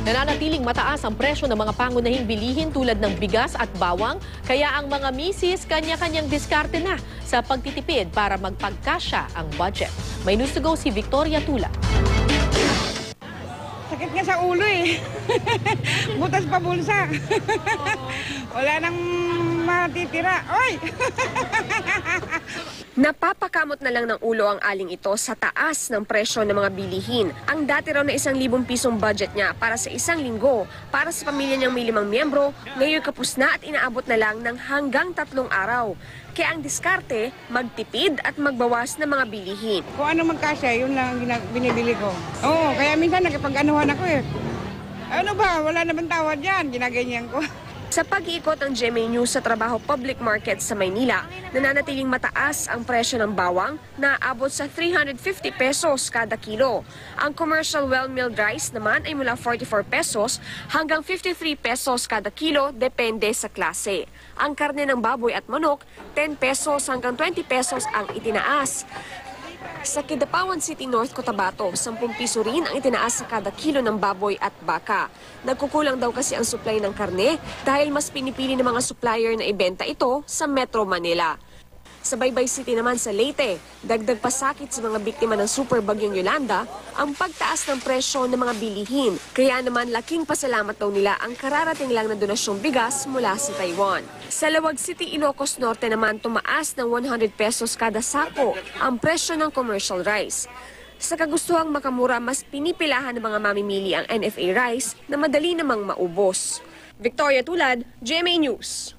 Nananatiling mataas ang presyo ng mga pangunahing bilihin tulad ng bigas at bawang, kaya ang mga misis kanya-kanyang diskarte na sa pagtitipid para magpagkasya ang budget. May news to go si Victoria Tula. Sakit nga sa ulo eh. Butas pa bulsa. Wala nang matitira. Oy! Napapakamot na lang ng ulo ang aling ito sa taas ng presyo ng mga bilihin. Ang dati raw na 1,000 pisong budget niya para sa isang linggo para sa pamilya niyang may 5 miyembro, ngayon kapos na at inaabot na lang ng hanggang 3 araw. Kaya ang diskarte, magtipid at magbawas ng mga bilihin. Kung ano magkasya, yun lang ang binibili ko. Oo, kaya minsan nakipag-anuhan ako eh. Ano ba, wala naman tawad yan, ginaganyan ko. Sa pag-iikot ng GMA News sa trabaho public market sa Maynila, nananatiling mataas ang presyo ng bawang na aabot sa 350 pesos kada kilo. Ang commercial well-milled rice naman ay mula 44 pesos hanggang 53 pesos kada kilo depende sa klase. Ang karne ng baboy at manok, 10 pesos hanggang 20 pesos ang itinaas. Sa Kidapawan City, North Cotabato, 10 piso rin ang itinaas sa kada kilo ng baboy at baka. Nagkukulang daw kasi ang supply ng karne dahil mas pinipili ng mga supplier na ibenta ito sa Metro Manila. Sa Baybay City naman sa Leyte, dagdag pasakit sa mga biktima ng Super Bagyong Yolanda ang pagtaas ng presyo ng mga bilihin. Kaya naman laking pasalamat daw nila ang kararating lang na donasyong bigas mula sa Taiwan. Sa Lawag City, Ilocos Norte naman tumaas ng 100 pesos kada sako ang presyo ng commercial rice. Sa kagustuhang makamura, mas pinipilahan ng mga mamimili ang NFA rice na madali namang maubos. Victoria Tulad, GMA News.